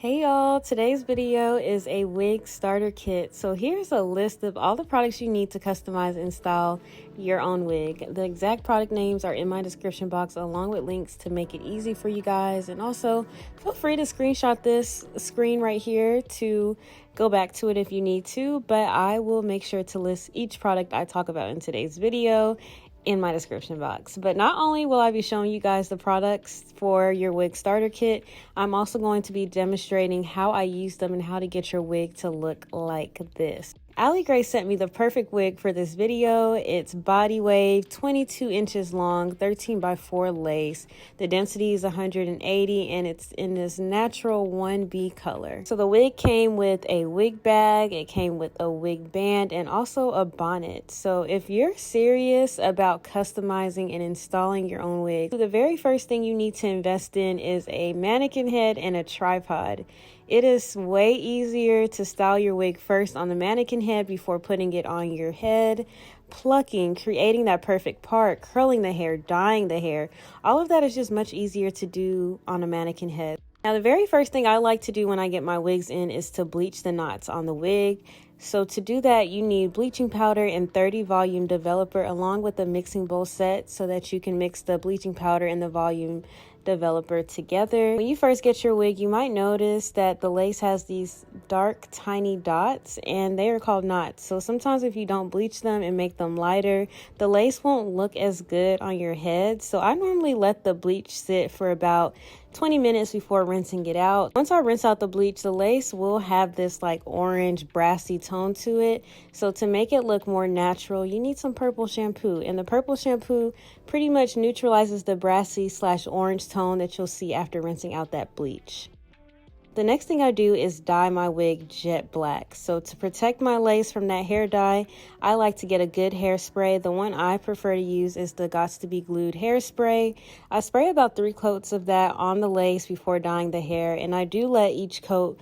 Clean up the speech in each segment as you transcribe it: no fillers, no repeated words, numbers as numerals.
Hey y'all, today's video is a wig starter kit. So here's a list of all the products you need to customize and style your own wig. The exact product names are in my description box along with links to make it easy for you guys. And also feel free to screenshot this screen right here to go back to it if you need to, but I will make sure to list each product I talk about in today's video in my description box. But not only will I be showing you guys the products for your wig starter kit, I'm also going to be demonstrating how I use them and how to get your wig to look like this. Allie Gray sent me the perfect wig for this video. It's body wave, 22 inches long, 13 by 4 lace. The density is 180 and it's in this natural 1B color. So the wig came with a wig bag, it came with a wig band, and also a bonnet. So if you're serious about customizing and installing your own wig, the very first thing you need to invest in is a mannequin head and a tripod. It is way easier to style your wig first on the mannequin head before putting it on your head. Plucking, creating that perfect part, curling the hair, dyeing the hair, all of that is just much easier to do on a mannequin head. Now, the very first thing I like to do when I get my wigs in is to bleach the knots on the wig. So to do that, you need bleaching powder and 30 volume developer along with a mixing bowl set so that you can mix the bleaching powder and the volume developer together. When you first get your wig, you might notice that the lace has these dark tiny dots and they are called knots. So sometimes if you don't bleach them and make them lighter, the lace won't look as good on your head. So I normally let the bleach sit for about 20 minutes before rinsing it out. Once I rinse out the bleach, the lace will have this like orange brassy tone to it. So to make it look more natural, you need some purple shampoo, and the purple shampoo pretty much neutralizes the brassy / orange tone that you'll see after rinsing out that bleach. The next thing I do is dye my wig jet black. So to protect my lace from that hair dye, I like to get a good hairspray. The one I prefer to use is the Gots to Be Glued hairspray. I spray about 3 coats of that on the lace before dyeing the hair, and I do let each coat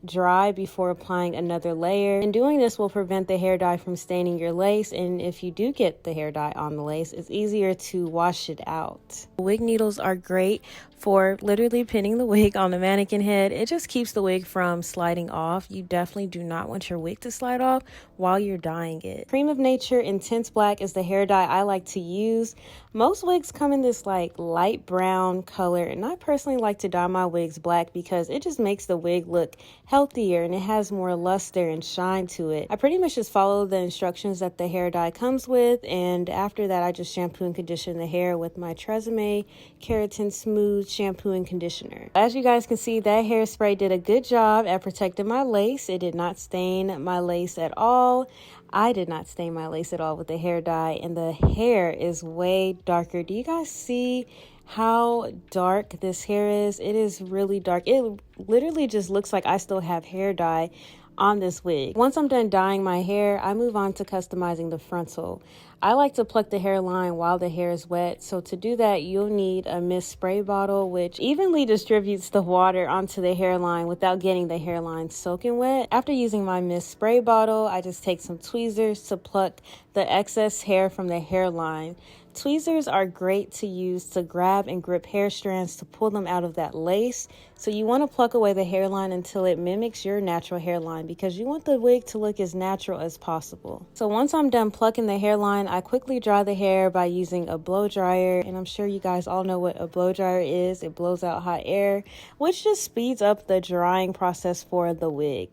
dry before applying another layer. And doing this will prevent the hair dye from staining your lace, and if you do get the hair dye on the lace, it's easier to wash it out. Wig needles are great for literally pinning the wig on the mannequin head. It just keeps the wig from sliding off. You definitely do not want your wig to slide off while you're dyeing it. Cream of Nature Intense Black is the hair dye I like to use. Most wigs come in this like light brown color, and I personally like to dye my wigs black because it just makes the wig look healthier and it has more luster and shine to it. I pretty much just follow the instructions that the hair dye comes with, and after that I just shampoo and condition the hair with my Tresemme Keratin Smooth shampoo and conditioner. As you guys can see, that hairspray did a good job at protecting my lace. It did not stain my lace at all. I did not stain my lace at all with the hair dye, and the hair is way darker. Do you guys see how dark this hair is? It is really dark. It literally just looks like I still have hair dye on this wig. Once I'm done dyeing my hair, I move on to customizing the frontal. I like to pluck the hairline while the hair is wet. So to do that, you'll need a mist spray bottle, which evenly distributes the water onto the hairline without getting the hairline soaking wet. After using my mist spray bottle, I just take some tweezers to pluck the excess hair from the hairline. Tweezers are great to use to grab and grip hair strands to pull them out of that lace. So you want to pluck away the hairline until it mimics your natural hairline because you want the wig to look as natural as possible. So once I'm done plucking the hairline, I quickly dry the hair by using a blow dryer. And I'm sure you guys all know what a blow dryer is. It blows out hot air, which just speeds up the drying process for the wig.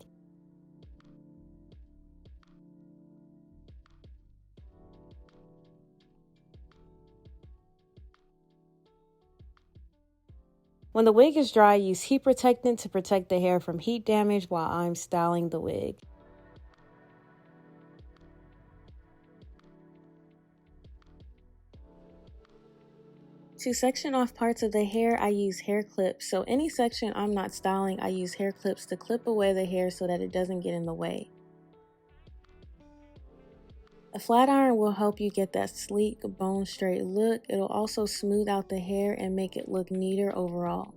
When the wig is dry, use heat protectant to protect the hair from heat damage while I'm styling the wig. To section off parts of the hair, I use hair clips. So any section I'm not styling, I use hair clips to clip away the hair so that it doesn't get in the way. A flat iron will help you get that sleek, bone straight look. It'll also smooth out the hair and make it look neater overall.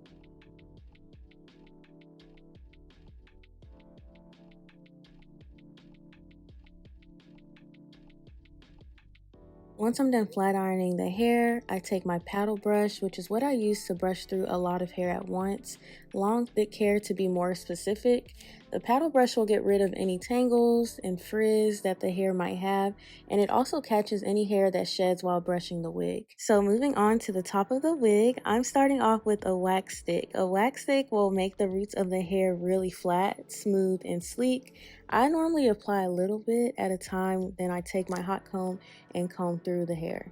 Once I'm done flat ironing the hair, I take my paddle brush, which is what I use to brush through a lot of hair at once. long, thick hair to be more specific. The paddle brush will get rid of any tangles and frizz that the hair might have, and it also catches any hair that sheds while brushing the wig. So moving on to the top of the wig, I'm starting off with a wax stick. A wax stick will make the roots of the hair really flat, smooth, and sleek. I normally apply a little bit at a time, then I take my hot comb and comb through the hair.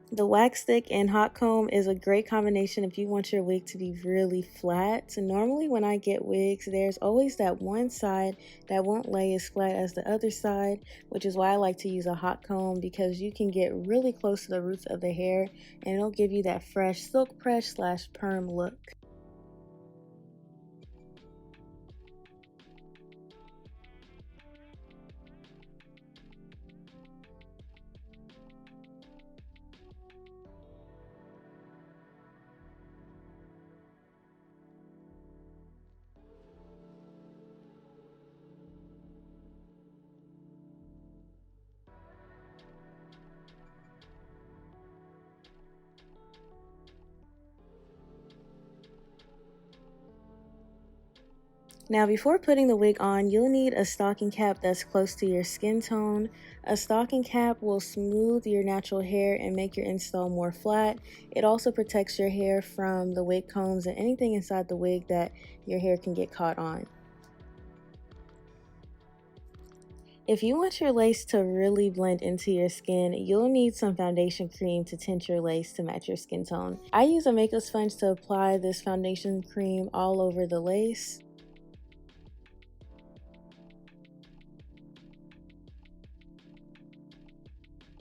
The wax stick and hot comb is a great combination if you want your wig to be really flat. So normally when I get wigs, there's always that one side that won't lay as flat as the other side, which is why I like to use a hot comb, because you can get really close to the roots of the hair and it'll give you that fresh silk press / perm look. Now, before putting the wig on, you'll need a stocking cap that's close to your skin tone. A stocking cap will smooth your natural hair and make your install more flat. It also protects your hair from the wig combs and anything inside the wig that your hair can get caught on. If you want your lace to really blend into your skin, you'll need some foundation cream to tint your lace to match your skin tone. I use a makeup sponge to apply this foundation cream all over the lace.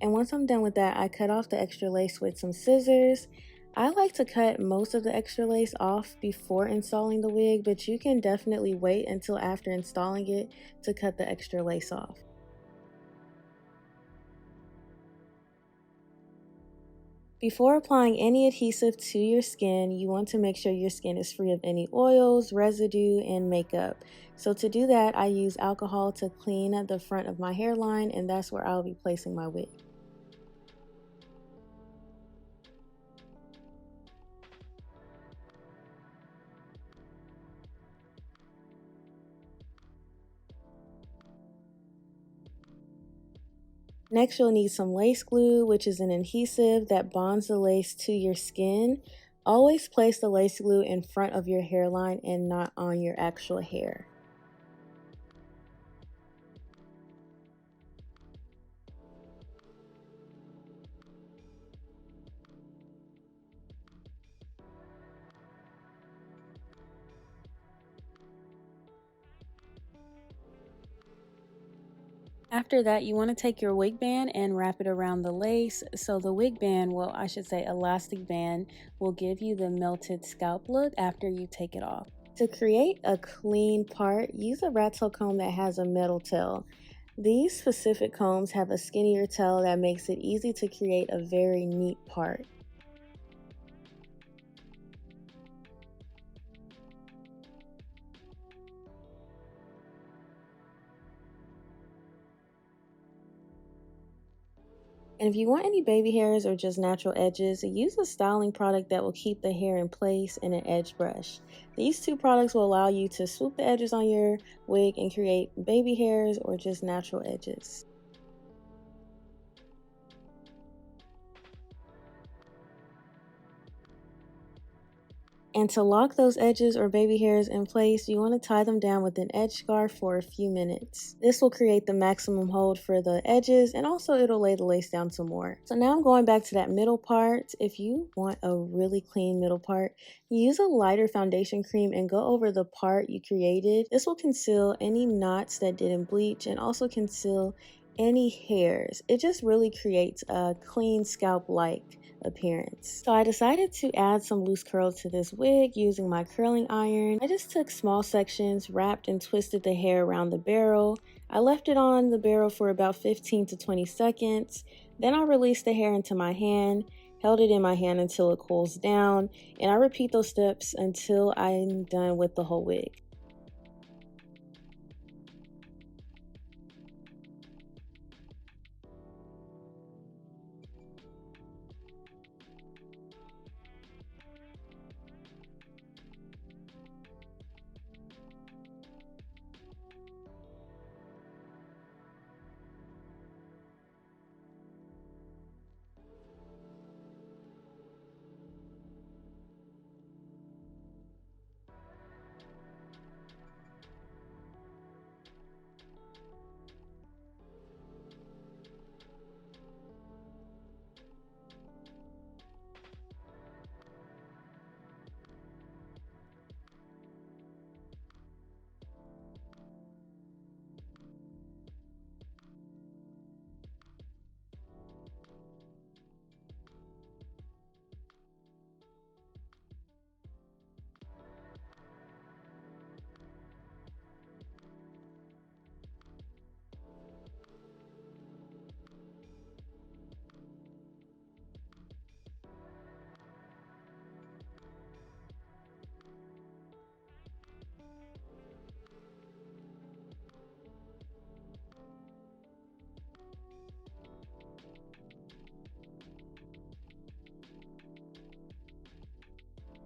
And once I'm done with that, I cut off the extra lace with some scissors. I like to cut most of the extra lace off before installing the wig, but you can definitely wait until after installing it to cut the extra lace off. Before applying any adhesive to your skin, you want to make sure your skin is free of any oils, residue, and makeup. So to do that, I use alcohol to clean the front of my hairline, and that's where I'll be placing my wig. Next, you'll need some lace glue, which is an adhesive that bonds the lace to your skin. Always place the lace glue in front of your hairline and not on your actual hair. After that, you want to take your wig band and wrap it around the lace. So the wig band, well, I should say elastic band, will give you the melted scalp look after you take it off. To create a clean part, use a rat tail comb that has a metal tail. These specific combs have a skinnier tail that makes it easy to create a very neat part. And if you want any baby hairs or just natural edges, use a styling product that will keep the hair in place and an edge brush. These two products will allow you to swoop the edges on your wig and create baby hairs or just natural edges. And to lock those edges or baby hairs in place, you want to tie them down with an edge scarf for a few minutes. This will create the maximum hold for the edges, and also it'll lay the lace down some more. So now I'm going back to that middle part. If you want a really clean middle part, use a lighter foundation cream and go over the part you created. This will conceal any knots that didn't bleach and also conceal any hairs. It just really creates a clean scalp-like appearance. So I decided to add some loose curls to this wig using my curling iron. I just took small sections, wrapped and twisted the hair around the barrel. I left it on the barrel for about 15 to 20 seconds. Then I released the hair into my hand, held it in my hand until it cools down, and I repeat those steps until I'm done with the whole wig.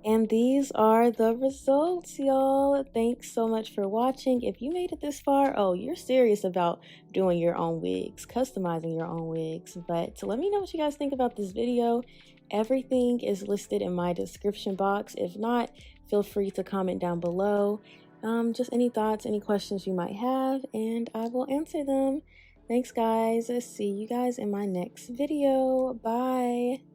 And these are the results, y'all. Thanks so much for watching. If you made it this far, oh, you're serious about doing your own wigs, customizing your own wigs. But let me know what you guys think about this video. Everything is listed in my description box. If not, feel free to comment down below. Just any thoughts, any questions you might have, and I will answer them. Thanks, guys. See you guys in my next video. Bye.